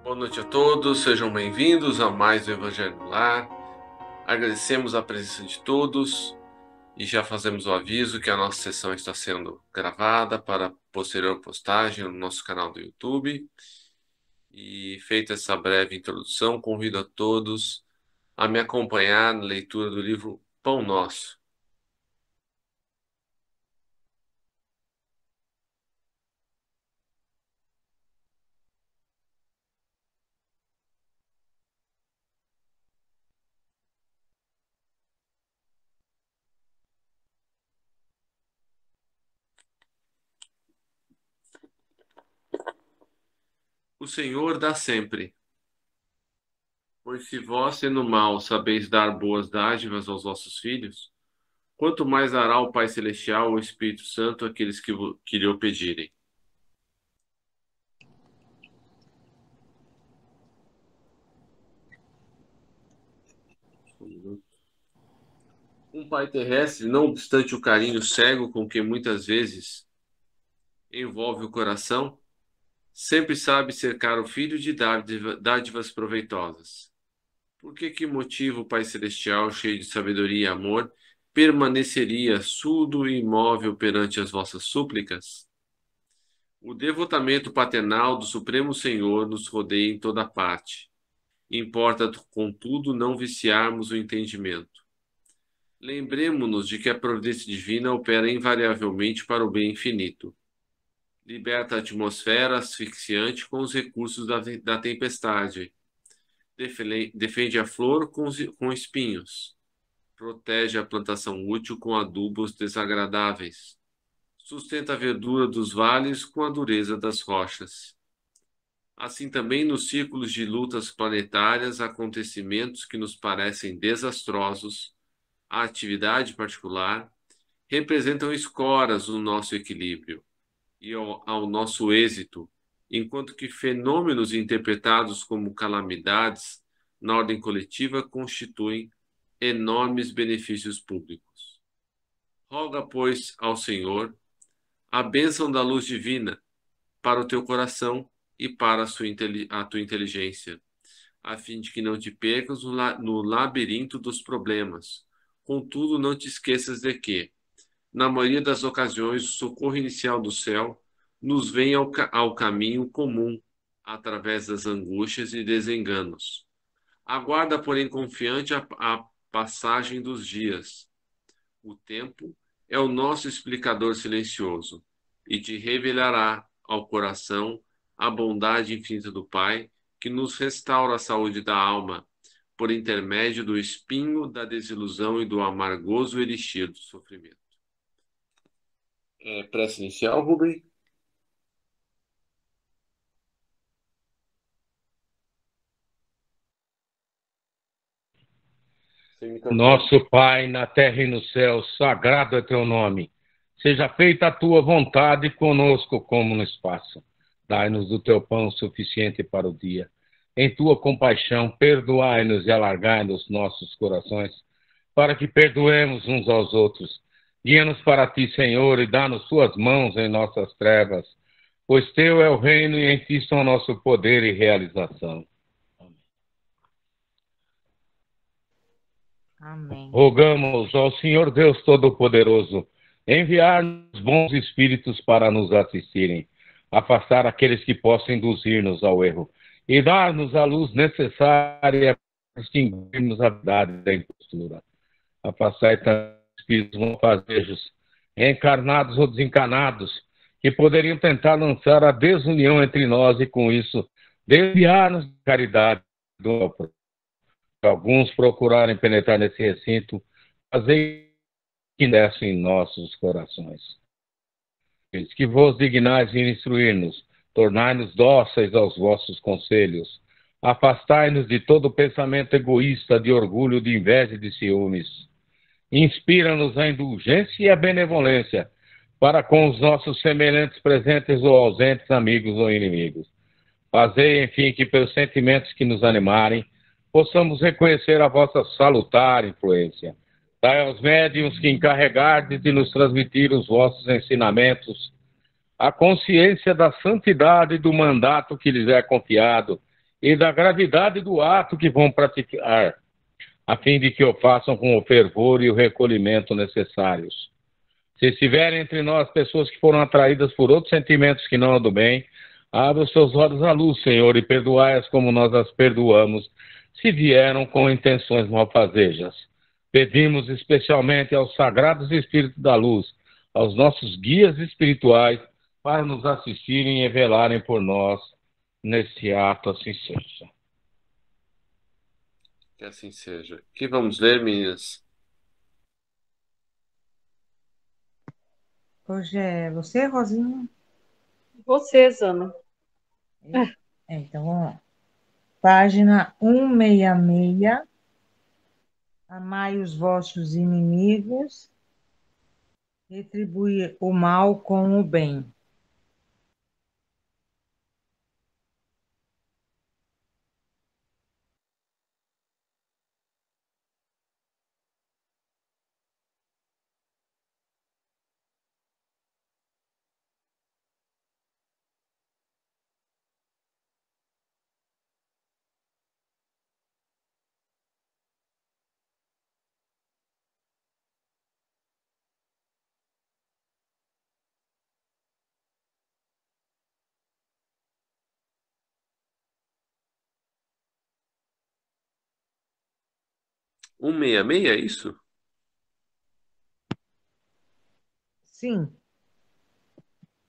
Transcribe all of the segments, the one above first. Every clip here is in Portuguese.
Boa noite a todos, sejam bem-vindos a mais um Evangelho no Lar. Agradecemos a presença de todos e já fazemos o aviso que a nossa sessão está sendo gravada para posterior postagem no nosso canal do YouTube. E feita essa breve introdução, convido a todos a me acompanhar na leitura do livro Pão Nosso. O Senhor dá sempre. Pois se vós, sendo mal, sabeis dar boas dádivas aos vossos filhos, quanto mais dará o Pai Celestial, o Espírito Santo, àqueles que lhe o pedirem. Um pai terrestre, não obstante o carinho cego com que muitas vezes envolve o coração, sempre sabe cercar o filho de dádivas proveitosas. Por que motivo o Pai Celestial, cheio de sabedoria e amor, permaneceria surdo e imóvel perante as vossas súplicas? O devotamento paternal do Supremo Senhor nos rodeia em toda parte. Importa, contudo, não viciarmos o entendimento. Lembremo-nos de que a providência divina opera invariavelmente para o bem infinito. Liberta a atmosfera asfixiante com os recursos da tempestade. Defende a flor com espinhos. Protege a plantação útil com adubos desagradáveis. Sustenta a verdura dos vales com a dureza das rochas. Assim também nos círculos de lutas planetárias, acontecimentos que nos parecem desastrosos, a atividade particular, representam escoras no nosso equilíbrio e ao nosso êxito, enquanto que fenômenos interpretados como calamidades na ordem coletiva constituem enormes benefícios públicos. Roga, pois, ao Senhor a bênção da luz divina para o teu coração e para a tua inteligência, a fim de que não te percas no labirinto dos problemas. Contudo, não te esqueças de que, na maioria das ocasiões, o socorro inicial do céu nos vem ao caminho comum, através das angústias e desenganos. Aguarda, porém, confiante a passagem dos dias. O tempo é o nosso explicador silencioso e te revelará ao coração a bondade infinita do Pai, que nos restaura a saúde da alma, por intermédio do espinho da desilusão e do amargoso elixir do sofrimento. Prece inicial, Rubem. Nosso Pai, na terra e no céu, sagrado é teu nome. Seja feita a tua vontade conosco como no espaço. Dai-nos do teu pão suficiente para o dia. Em tua compaixão, perdoai-nos e alargai-nos nossos corações, para que perdoemos uns aos outros. Guia-nos para ti, Senhor, e dá-nos tuas mãos em nossas trevas, pois teu é o reino e em ti estão nosso poder e realização. Amém. Rogamos ao Senhor Deus Todo-Poderoso enviar-nos bons espíritos para nos assistirem, afastar aqueles que possam induzir-nos ao erro e dar-nos a luz necessária para distinguirmos a verdade da impostura. Afastai também espíritos malfazejos, encarnados ou desencarnados, que poderiam tentar lançar a desunião entre nós e, com isso, desviar-nos da caridade do próprio. Alguns procurarem penetrar nesse recinto, fazer que desce em nossos corações. Que vos dignais em instruir-nos, tornai-nos dóceis aos vossos conselhos, afastai-nos de todo pensamento egoísta, de orgulho, de inveja e de ciúmes. Inspira-nos a indulgência e a benevolência, para com os nossos semelhantes presentes ou ausentes, amigos ou inimigos. Fazei, enfim, que pelos sentimentos que nos animarem, possamos reconhecer a vossa salutar influência. Dai aos médiuns que encarregardes de nos transmitir os vossos ensinamentos, a consciência da santidade do mandato que lhes é confiado e da gravidade do ato que vão praticar, a fim de que o façam com o fervor e o recolhimento necessários. Se estiverem entre nós pessoas que foram atraídas por outros sentimentos que não a do bem, abra os seus olhos à luz, Senhor, e perdoai-as como nós as perdoamos, se vieram com intenções malfazejas. Pedimos especialmente aos sagrados Espíritos da Luz, aos nossos guias espirituais, para nos assistirem e velarem por nós nesse ato, assim seja. Que assim seja. Que vamos ler, meninas? Hoje é você, Rosinha? Você, Zana. Então, vamos lá. Página 166. Amai os vossos inimigos, retribuir o mal com o bem. Um 166, é isso? Sim,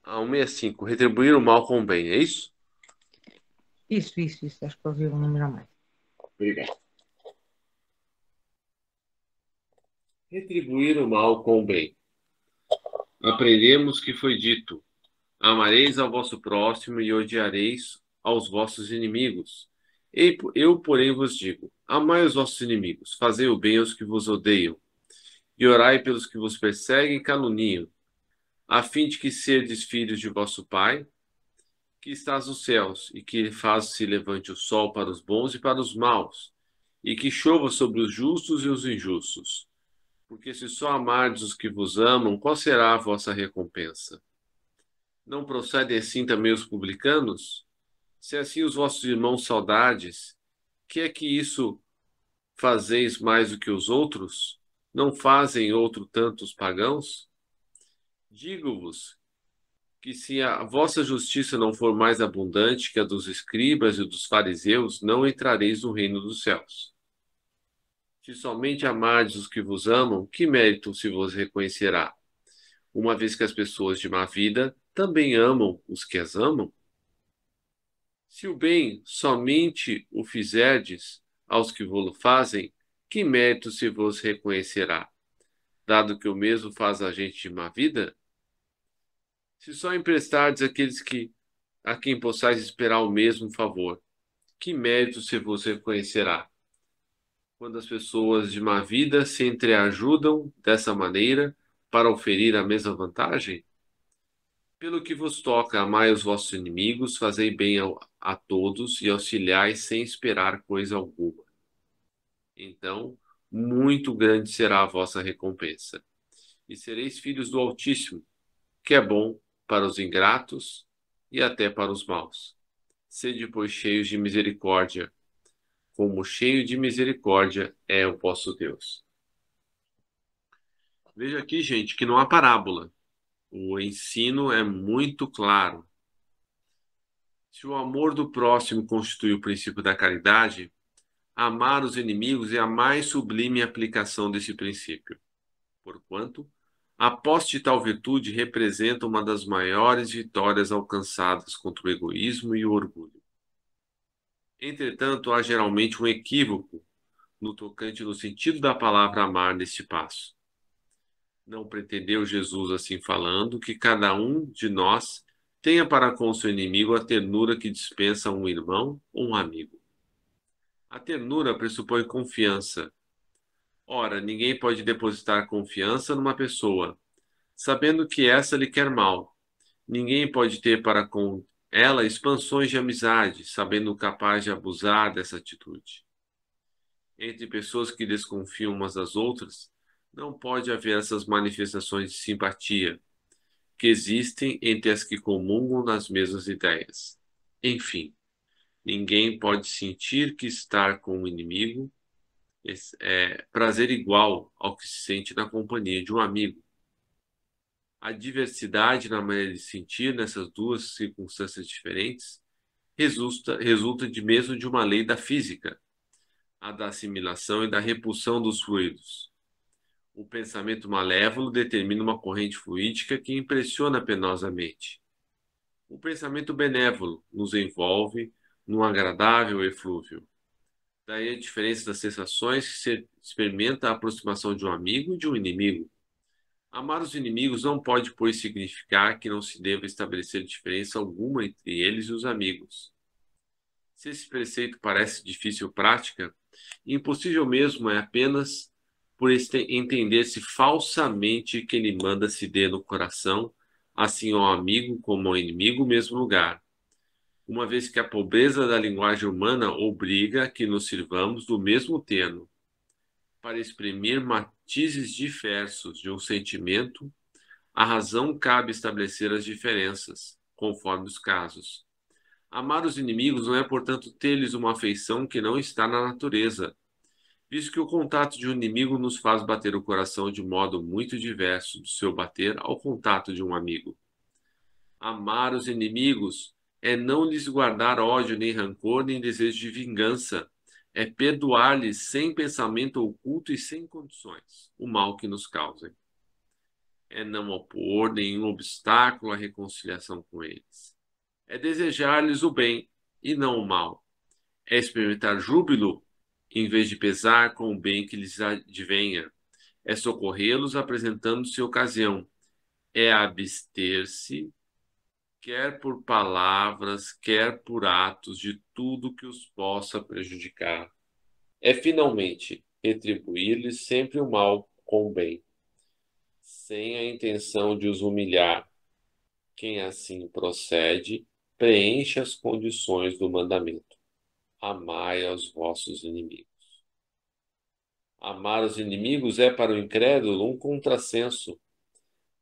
Ah, 165. Retribuir o mal com o bem, é isso? isso. Acho que eu vi um número a mais. Obrigado. Retribuir o mal com o bem. Aprendemos que foi dito: amareis ao vosso próximo e odiareis aos vossos inimigos. Eu, porém, vos digo: amai os vossos inimigos, fazei o bem aos que vos odeiam, e orai pelos que vos perseguem e caluniam, a fim de que serdes filhos de vosso Pai, que estás nos céus, e que ele faz se levante o sol para os bons e para os maus, e que chova sobre os justos e os injustos. Porque se só amardes os que vos amam, qual será a vossa recompensa? Não procedem assim também os publicanos? Se assim os vossos irmãos saudades, que é que isso fazeis mais do que os outros? Não fazem outro tanto os pagãos? Digo-vos que se a vossa justiça não for mais abundante que a dos escribas e dos fariseus, não entrareis no reino dos céus. Se somente amardes os que vos amam, que mérito se vos reconhecerá? Uma vez que as pessoas de má vida também amam os que as amam? Se o bem somente o fizerdes aos que vô-lo fazem, que mérito se vos reconhecerá, dado que o mesmo faz a gente de má vida? Se só emprestardes a quem possais esperar o mesmo favor, que mérito se vos reconhecerá? Quando as pessoas de má vida se entreajudam dessa maneira para oferir a mesma vantagem? Pelo que vos toca, amai os vossos inimigos, fazei bem a todos e auxiliai sem esperar coisa alguma. Então, muito grande será a vossa recompensa. E sereis filhos do Altíssimo, que é bom para os ingratos e até para os maus. Sede, pois, cheios de misericórdia, como cheio de misericórdia é o vosso Deus. Veja aqui, gente, que não há parábola. O ensino é muito claro. Se o amor do próximo constitui o princípio da caridade, amar os inimigos é a mais sublime aplicação desse princípio. Porquanto, a posse de tal virtude representa uma das maiores vitórias alcançadas contra o egoísmo e o orgulho. Entretanto, há geralmente um equívoco no tocante no sentido da palavra amar neste passo. Não pretendeu Jesus, assim falando, que cada um de nós tenha para com seu inimigo a ternura que dispensa um irmão ou um amigo. A ternura pressupõe confiança. Ora, ninguém pode depositar confiança numa pessoa, sabendo que essa lhe quer mal. Ninguém pode ter para com ela expansões de amizade, sabendo capaz de abusar dessa atitude. Entre pessoas que desconfiam umas das outras, não pode haver essas manifestações de simpatia, que existem entre as que comungam nas mesmas ideias. Enfim, Ninguém pode sentir que estar com o inimigo é prazer igual ao que se sente na companhia de um amigo. A diversidade na maneira de sentir nessas duas circunstâncias diferentes resulta mesmo de uma lei da física, a da assimilação e da repulsão dos fluidos. O pensamento malévolo determina uma corrente fluídica que impressiona penosamente. O pensamento benévolo nos envolve num agradável eflúvio. Daí a diferença das sensações que se experimenta a aproximação de um amigo e de um inimigo. Amar os inimigos não pode, pois, significar que não se deva estabelecer diferença alguma entre eles e os amigos. Se esse preceito parece difícil prática, impossível mesmo é apenas por entender-se falsamente que ele manda se dê no coração, assim ao amigo como ao inimigo, o mesmo lugar, uma vez que a pobreza da linguagem humana obriga que nos sirvamos do mesmo termo. Para exprimir matizes diversos de um sentimento, a razão cabe estabelecer as diferenças, conforme os casos. Amar os inimigos não é, portanto, ter-lhes uma afeição que não está na natureza, visto que o contato de um inimigo nos faz bater o coração de modo muito diverso do seu bater ao contato de um amigo. Amar os inimigos é não lhes guardar ódio, nem rancor, nem desejo de vingança. É perdoar-lhes sem pensamento oculto e sem condições o mal que nos causem. É não opor nenhum obstáculo à reconciliação com eles. É desejar-lhes o bem e não o mal. É experimentar júbilo em vez de pesar com o bem que lhes advenha. É socorrê-los apresentando-se ocasião. É abster-se, quer por palavras, quer por atos, de tudo que os possa prejudicar. É finalmente retribuir-lhes sempre o mal com o bem, sem a intenção de os humilhar. Quem assim procede, preenche as condições do mandamento. Amai aos vossos inimigos. Amar os inimigos é para o incrédulo um contrassenso.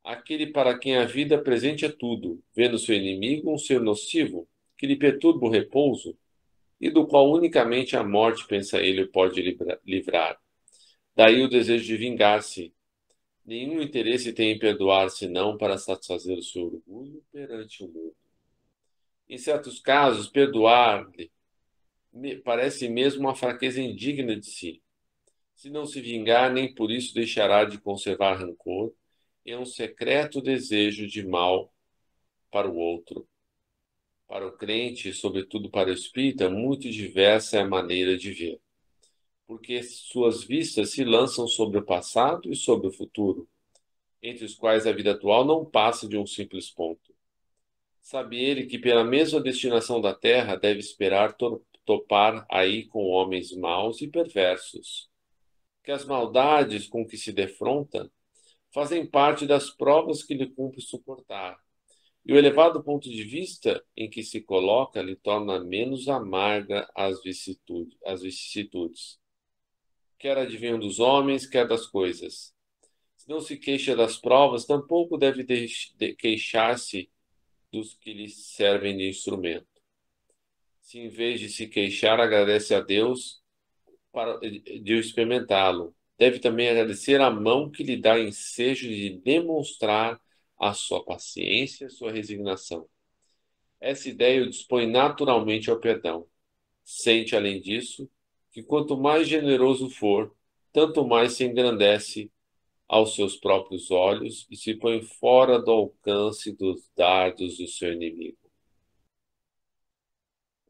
Aquele para quem a vida presente é tudo, vendo seu inimigo um ser nocivo, que lhe perturba o repouso, e do qual unicamente a morte, pensa ele, pode livrar. Daí o desejo de vingar-se. Nenhum interesse tem em perdoar, senão para satisfazer o seu orgulho perante o mundo. Em certos casos, perdoar-lhe parece mesmo uma fraqueza indigna de si. Se não se vingar, nem por isso deixará de conservar rancor, é um secreto desejo de mal para o outro. Para o crente, sobretudo para o espírita, muito diversa é a maneira de ver, porque suas vistas se lançam sobre o passado e sobre o futuro, entre os quais a vida atual não passa de um simples ponto. Sabe ele que pela mesma destinação da terra deve esperar topar aí com homens maus e perversos, que as maldades com que se defronta fazem parte das provas que lhe cumpre suportar, e o elevado ponto de vista em que se coloca lhe torna menos amarga as vicissitudes, quer adivinham dos homens, quer das coisas. Se não se queixa das provas, tampouco deve queixar-se dos que lhe servem de instrumento. Se em vez de se queixar, agradece a Deus de experimentá-lo, deve também agradecer a mão que lhe dá ensejo de demonstrar a sua paciência e sua resignação. Essa ideia o dispõe naturalmente ao perdão. Sente, além disso, que quanto mais generoso for, tanto mais se engrandece aos seus próprios olhos e se põe fora do alcance dos dardos do seu inimigo.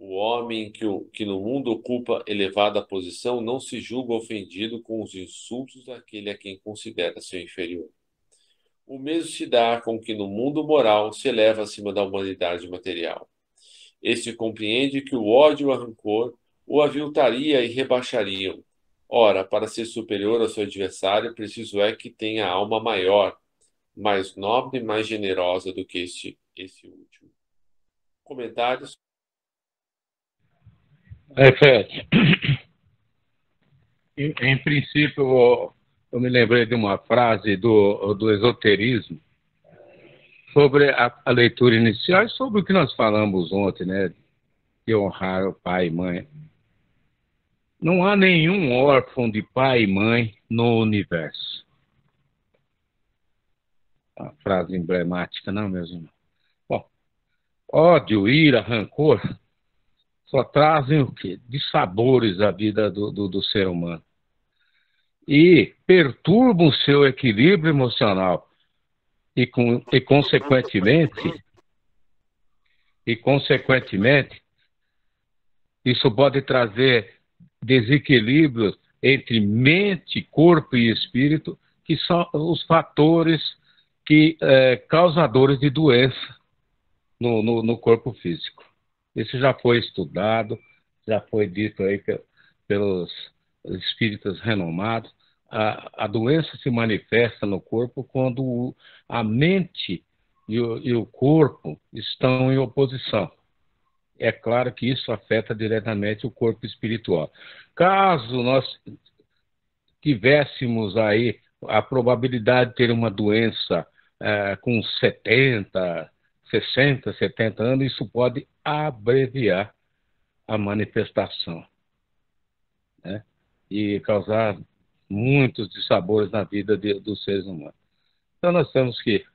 O homem que no mundo ocupa elevada posição não se julga ofendido com os insultos daquele a quem considera seu inferior. O mesmo se dá com que no mundo moral se eleva acima da humanidade material. Este compreende que o ódio e o rancor o aviltaria e rebaixariam. Ora, para ser superior ao seu adversário, preciso é que tenha alma maior, mais nobre e mais generosa do que esse último. Comentários? Fred, em princípio, eu me lembrei de uma frase do esoterismo sobre a leitura inicial e sobre o que nós falamos ontem, né? e honrar o pai e mãe. Não há nenhum órfão de pai e mãe no universo. A frase emblemática, não, meus irmãos? Bom, ódio, ira, rancor só trazem o quê? Dissabores à vida do ser humano. E perturbam o seu equilíbrio emocional. E consequentemente, isso pode trazer desequilíbrios entre mente, corpo e espírito, que são os fatores causadores de doença no corpo físico. Isso já foi estudado, já foi dito aí pelos espíritas renomados. A doença se manifesta no corpo quando a mente e o corpo estão em oposição. É claro que isso afeta diretamente o corpo espiritual. Caso nós tivéssemos aí a probabilidade de ter uma doença com 70, 60, 70 anos, isso pode abreviar a manifestação, né? E causar muitos dissabores na vida dos seres humanos. Então nós temos que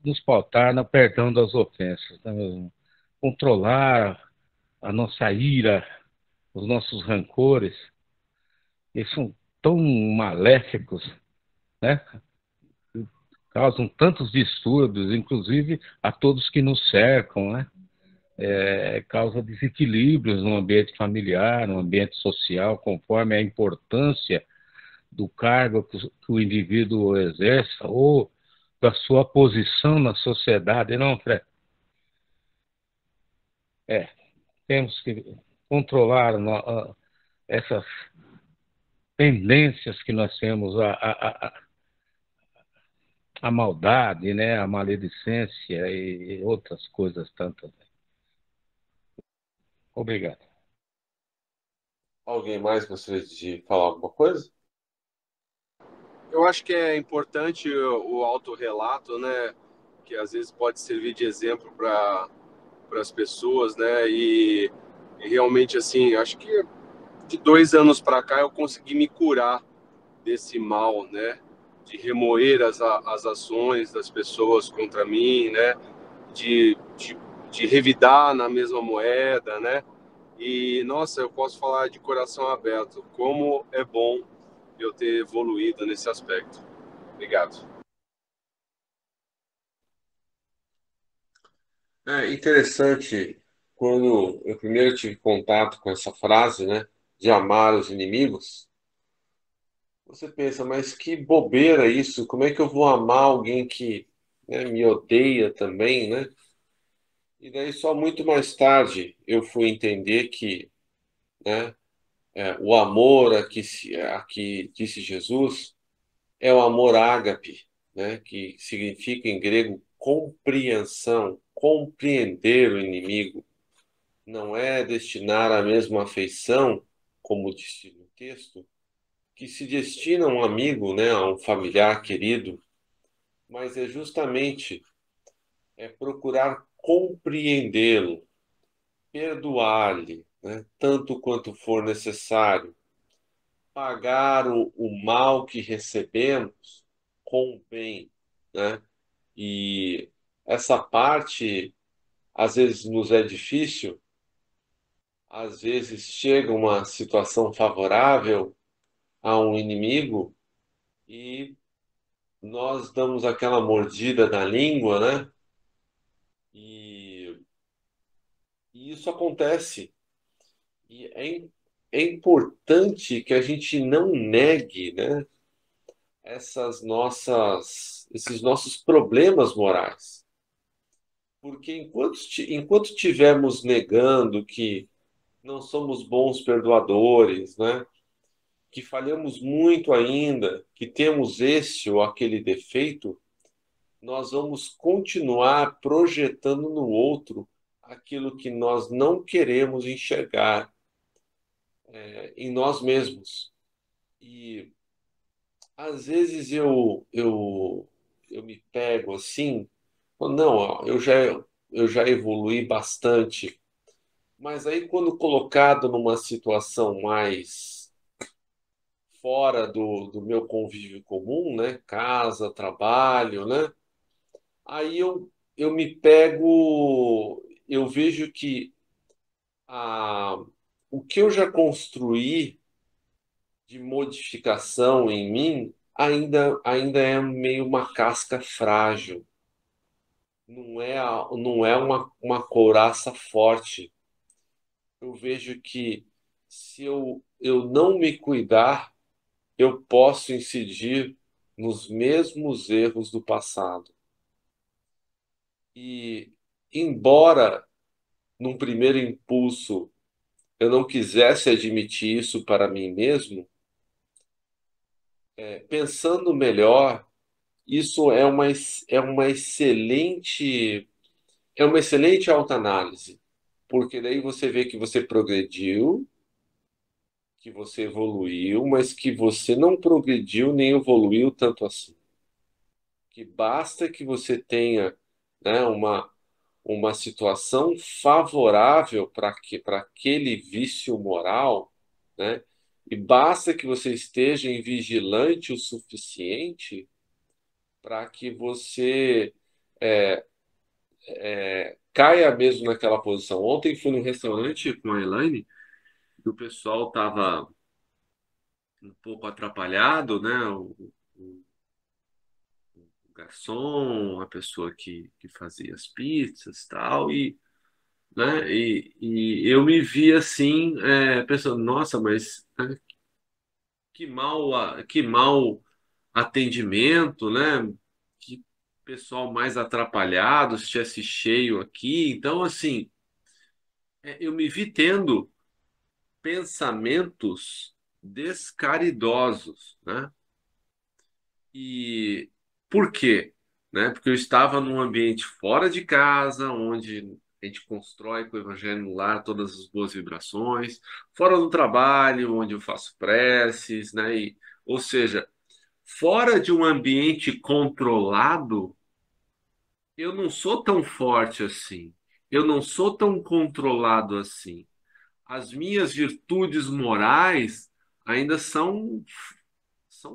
nos pautar no perdão das ofensas, né? Controlar a nossa ira, os nossos rancores, eles são tão maléficos, né? Causam tantos distúrbios, inclusive a todos que nos cercam, né? Causa desequilíbrios no ambiente familiar, no ambiente social, conforme a importância do cargo que o indivíduo exerça ou da sua posição na sociedade, não, Fred? Temos que controlar essas tendências que nós temos a maldade, né, a maledicência e outras coisas tantas. Obrigado. Alguém mais gostaria de falar alguma coisa? Eu acho que é importante o autorrelato, né? Que às vezes pode servir de exemplo para as pessoas, né? E realmente, assim, acho que de 2 anos para cá eu consegui me curar desse mal, né? De remoer as ações das pessoas contra mim, né? De revidar na mesma moeda, né? E, nossa, eu posso falar de coração aberto, como é bom eu ter evoluído nesse aspecto. Obrigado. É interessante, quando eu primeiro tive contato com essa frase, né, de amar os inimigos, você pensa, mas que bobeira isso, como é que eu vou amar alguém que, né, me odeia também, né? E daí só muito mais tarde eu fui entender que, né, o amor a que disse Jesus é o amor ágape, né, que significa em grego compreensão, compreender o inimigo. Não é destinar a mesma afeição, como disse no texto, que se destina a um amigo, né, a um familiar querido, mas é justamente procurar compreendê-lo, perdoar-lhe, né, tanto quanto for necessário, pagar o mal que recebemos com o bem, né? E essa parte às vezes nos é difícil, às vezes chega uma situação favorável a um inimigo e nós damos aquela mordida na língua, né? E, e isso acontece. E é importante que a gente não negue, né, esses nossos problemas morais. Porque enquanto tivermos negando que não somos bons perdoadores, né, que falhamos muito ainda, que temos esse ou aquele defeito, nós vamos continuar projetando no outro aquilo que nós não queremos enxergar em nós mesmos. E às vezes eu me pego assim, não, ó, eu já evoluí bastante Mas aí, quando colocado numa situação mais fora do meu convívio comum, né? Casa, trabalho, né? Aí eu me pego, eu vejo que a, o que eu já construí de modificação em mim ainda é meio uma casca frágil. Não é uma couraça forte. Eu vejo que se eu não me cuidar, eu posso incidir nos mesmos erros do passado. E, embora num primeiro impulso eu não quisesse admitir isso para mim mesmo, pensando melhor, isso é uma excelente autoanálise, porque daí você vê que você progrediu, que você evoluiu, mas que você não progrediu nem evoluiu tanto assim. Que basta que você tenha, né, uma situação favorável para aquele vício moral, né? E basta que você esteja em vigilante o suficiente para que você é, caia mesmo naquela posição. Ontem fui num restaurante com a Elaine e o pessoal estava um pouco atrapalhado, né? O garçom, a pessoa que fazia as pizzas e tal, né? E eu me vi assim, pensando, nossa, mas né, que mal atendimento, né? Que pessoal mais atrapalhado, se tivesse cheio aqui. Então, assim, eu me vi tendo pensamentos descaridosos, né? E por quê? Né? Porque eu estava num ambiente fora de casa, onde a gente constrói com o Evangelho no lar todas as boas vibrações, fora do trabalho, onde eu faço preces, né? Ou seja, fora de um ambiente controlado, eu não sou tão forte assim, eu não sou tão controlado assim. As minhas virtudes morais ainda são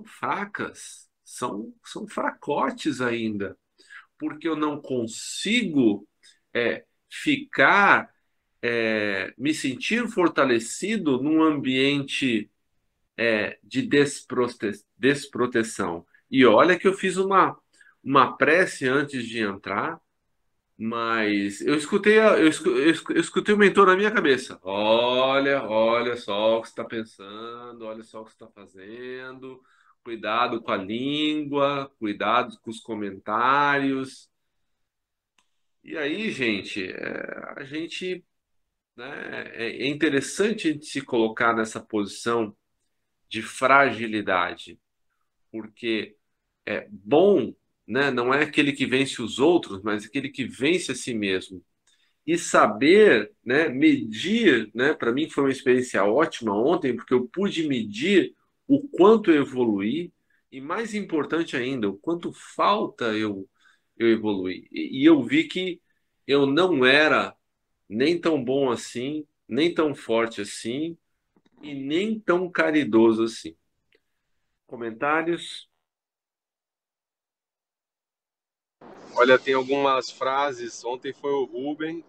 fracas, são fracotes ainda, porque eu não consigo ficar, me sentir fortalecido num ambiente de desproteção. E olha que eu fiz uma prece antes de entrar, mas eu escutei o mentor na minha cabeça. Olha só o que você está pensando, olha só o que você está fazendo. Cuidado com a língua, cuidado com os comentários. E aí, gente, a gente, né, é interessante a gente se colocar nessa posição de fragilidade, porque é bom, né, não é aquele que vence os outros, mas aquele que vence a si mesmo. E saber, né, medir, né, para mim foi uma experiência ótima ontem, porque eu pude medir o quanto eu evoluí e, mais importante ainda, o quanto falta eu evoluir. E eu vi que eu não era nem tão bom assim, nem tão forte assim e nem tão caridoso assim. Comentários? Olha, tem algumas frases. Ontem foi o Ruben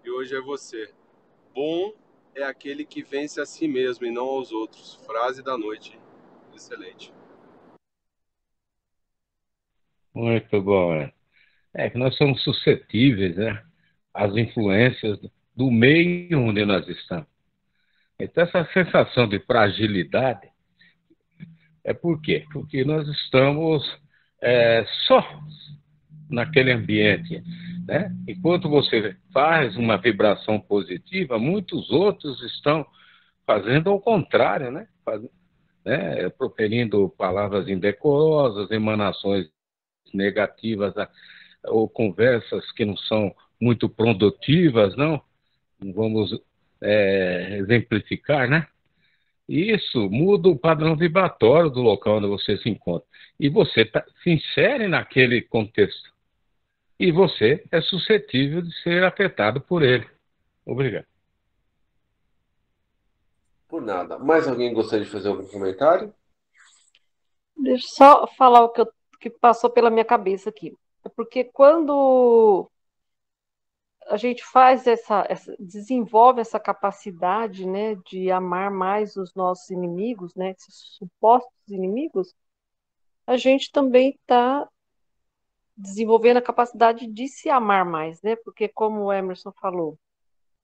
e hoje é você. Bom é aquele que vence a si mesmo e não aos outros. Frase da noite. Excelente. Muito bom, é. É que nós somos suscetíveis, né, às influências do meio onde nós estamos. Então, essa sensação de fragilidade é por quê? Porque nós estamos só naquele ambiente, né? Enquanto você faz uma vibração positiva, muitos outros estão fazendo ao contrário, né? Proferindo palavras indecorosas, emanações negativas ou conversas que não são muito produtivas, não? Vamos exemplificar, né? E isso muda o padrão vibratório do local onde você se encontra. E você se insere naquele contexto. E você é suscetível de ser afetado por ele. Obrigado. Por nada. Mais alguém gostaria de fazer algum comentário? Deixa eu só falar que passou pela minha cabeça aqui. É porque quando a gente desenvolve essa capacidade, né, de amar mais os nossos inimigos, né, esses supostos inimigos, a gente também está desenvolvendo a capacidade de se amar mais, né? Porque como o Emerson falou,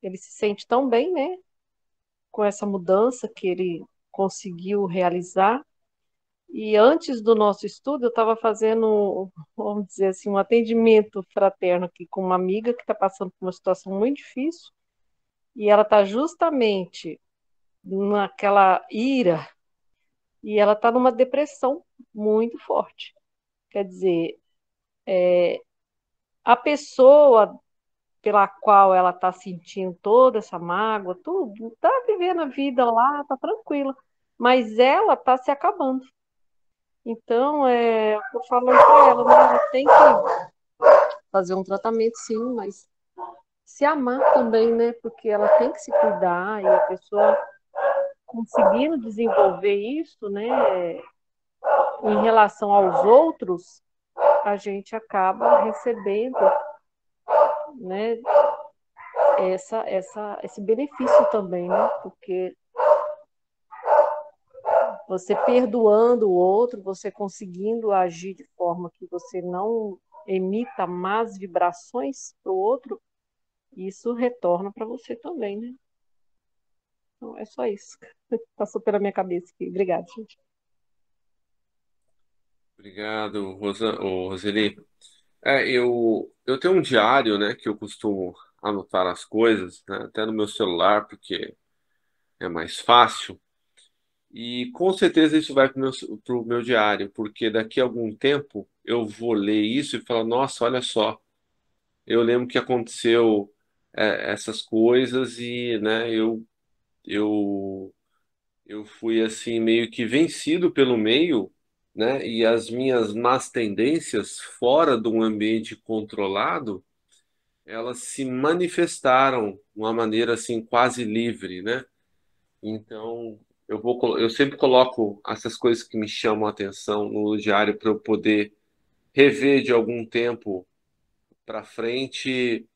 ele se sente tão bem, né, com essa mudança que ele conseguiu realizar. E antes do nosso estudo, eu estava fazendo, vamos dizer assim, um atendimento fraterno aqui com uma amiga que está passando por uma situação muito difícil, e ela está justamente naquela ira, e ela está numa depressão muito forte. Quer dizer, a pessoa pela qual ela está sentindo toda essa mágoa, tudo, está vivendo a vida lá, está tranquila, mas ela está se acabando. Então, eu falo para ela, né, ela tem que fazer um tratamento, sim, mas se amar também, né? Porque ela tem que se cuidar e a pessoa conseguindo desenvolver isso, né, em relação aos outros, a gente acaba recebendo, né, esse benefício também, né? Porque você perdoando o outro, você conseguindo agir de forma que você não emita más vibrações para o outro, isso retorna para você também, né? Então, é só isso. Passou pela minha cabeça aqui. Obrigada, gente. Obrigado, Roseli. Eu tenho um diário, né, que eu costumo anotar as coisas, né, até no meu celular, porque é mais fácil. E com certeza isso vai para o meu diário, porque daqui a algum tempo eu vou ler isso e falar, nossa, olha só, eu lembro que aconteceu essas coisas e, né, eu, eu fui assim meio que vencido pelo meio, né, e as minhas más tendências fora de um ambiente controlado, elas se manifestaram de uma maneira assim quase livre, né? Então, eu sempre coloco essas coisas que me chamam a atenção no diário para eu poder rever de algum tempo para frente,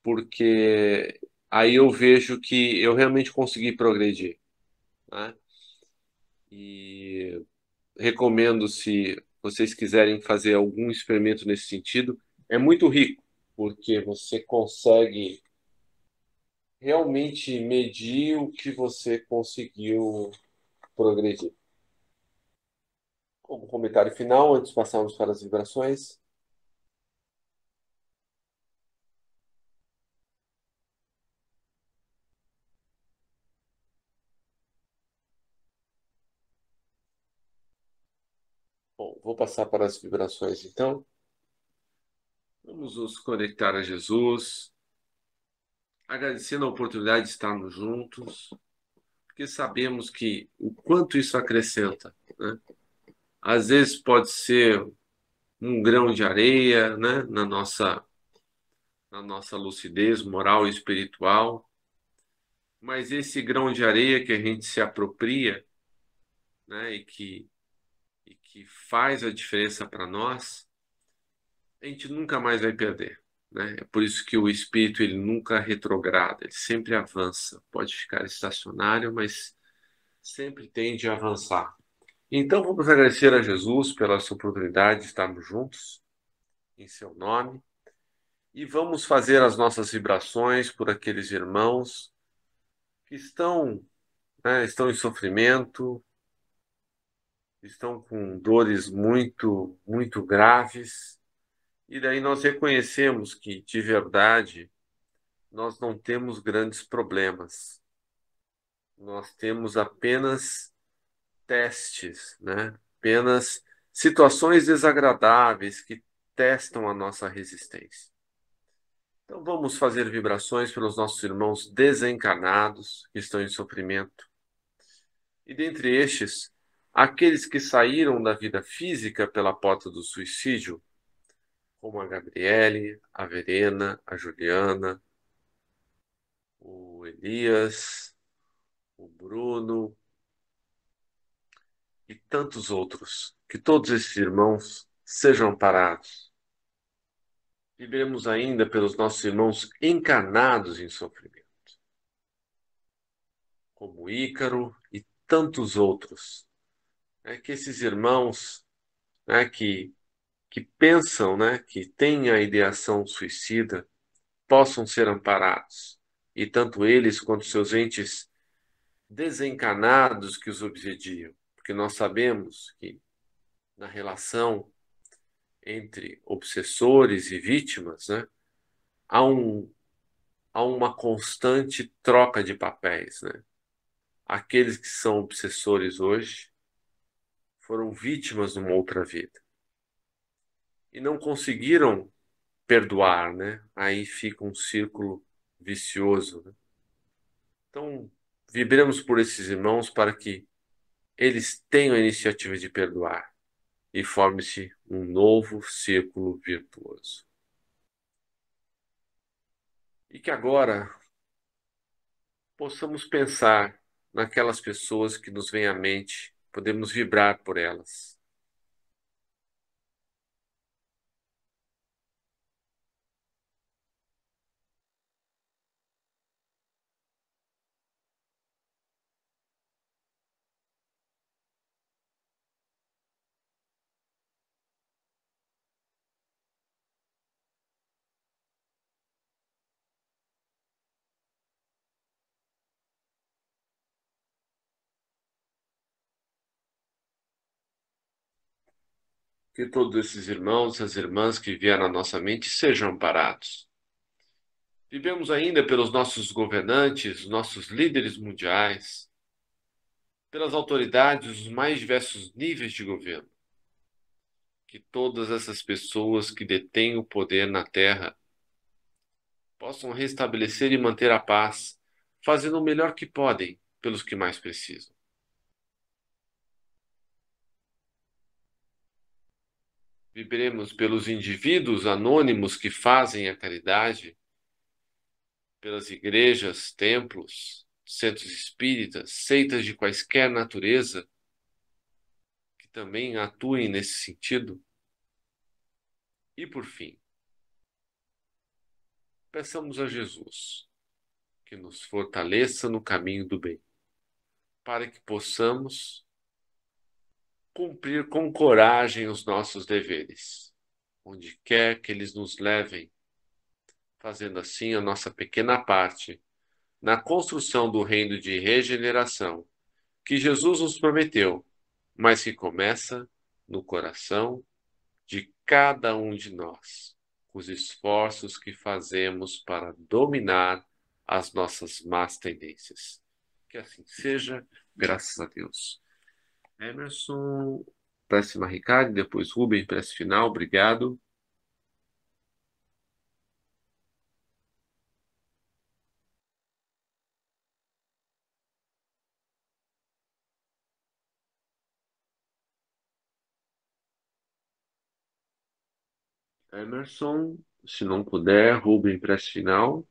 porque aí eu vejo que eu realmente consegui progredir, né? E recomendo, se vocês quiserem fazer algum experimento nesse sentido, é muito rico, porque você consegue realmente medir o que você conseguiu progredir. Algum comentário final antes de passarmos para as vibrações? Bom, vou passar para as vibrações então. Vamos nos conectar a Jesus, agradecendo a oportunidade de estarmos juntos, porque sabemos que o quanto isso acrescenta, né? Às vezes pode ser um grão de areia, né, na nossa lucidez moral e espiritual, mas esse grão de areia que a gente se apropria, né, e que faz a diferença para nós, a gente nunca mais vai perder, né? É por isso que o espírito ele nunca retrograda, ele sempre avança. Pode ficar estacionário, mas sempre tende a avançar. Então vamos agradecer a Jesus pela sua oportunidade de estarmos juntos em seu nome e vamos fazer as nossas vibrações por aqueles irmãos que estão, né, estão em sofrimento, estão com dores muito, muito graves. E daí nós reconhecemos que, de verdade, nós não temos grandes problemas. Nós temos apenas testes, né? Apenas situações desagradáveis que testam a nossa resistência. Então vamos fazer vibrações pelos nossos irmãos desencarnados que estão em sofrimento. E dentre estes, aqueles que saíram da vida física pela porta do suicídio, como a Gabriele, a Verena, a Juliana, o Elias, o Bruno e tantos outros. Que todos esses irmãos sejam amparados. Viveremos ainda pelos nossos irmãos encarnados em sofrimento, como Ícaro e tantos outros. Que esses irmãos, que pensam, que têm a ideação suicida, possam ser amparados. E tanto eles quanto seus entes desencarnados que os obsediam. Porque nós sabemos que na relação entre obsessores e vítimas, há, há uma constante troca de papéis. Aqueles que são obsessores hoje foram vítimas numa outra vida. E não conseguiram perdoar, Aí fica um círculo vicioso. Então, vibremos por esses irmãos para que eles tenham a iniciativa de perdoar e forme-se um novo círculo virtuoso. E que agora possamos pensar naquelas pessoas que nos vêm à mente, podemos vibrar por elas. Que todos esses irmãos e as irmãs que vieram à nossa mente sejam amparados. Vivemos ainda pelos nossos governantes, nossos líderes mundiais, pelas autoridades dos mais diversos níveis de governo. Que todas essas pessoas que detêm o poder na Terra possam restabelecer e manter a paz, fazendo o melhor que podem pelos que mais precisam. Vibremos pelos indivíduos anônimos que fazem a caridade, pelas igrejas, templos, centros espíritas, seitas de quaisquer natureza, que também atuem nesse sentido. E, por fim, peçamos a Jesus que nos fortaleça no caminho do bem, para que possamos cumprir com coragem os nossos deveres, onde quer que eles nos levem, fazendo assim a nossa pequena parte na construção do reino de regeneração que Jesus nos prometeu, mas que começa no coração de cada um de nós, com os esforços que fazemos para dominar as nossas más tendências. Que assim seja, graças a Deus. Emerson, prece Maricard, depois Rubem, prece final, obrigado. Emerson, se não puder, Rubem, prece final.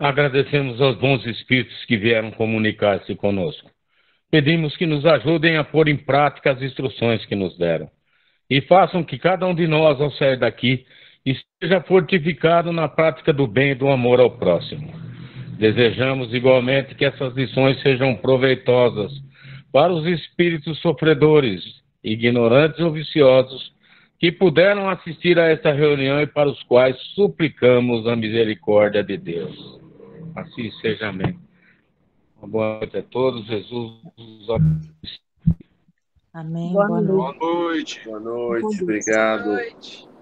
Agradecemos aos bons espíritos que vieram comunicar-se conosco. Pedimos que nos ajudem a pôr em prática as instruções que nos deram e façam que cada um de nós, ao sair daqui, esteja fortificado na prática do bem e do amor ao próximo. Desejamos igualmente que essas lições sejam proveitosas para os espíritos sofredores, ignorantes ou viciosos, que puderam assistir a esta reunião e para os quais suplicamos a misericórdia de Deus. Assim seja, amém. Uma boa noite a todos. Jesus os abençoe. Amém. Boa Boa noite. noite. Boa noite. Boa noite, obrigado. Boa noite.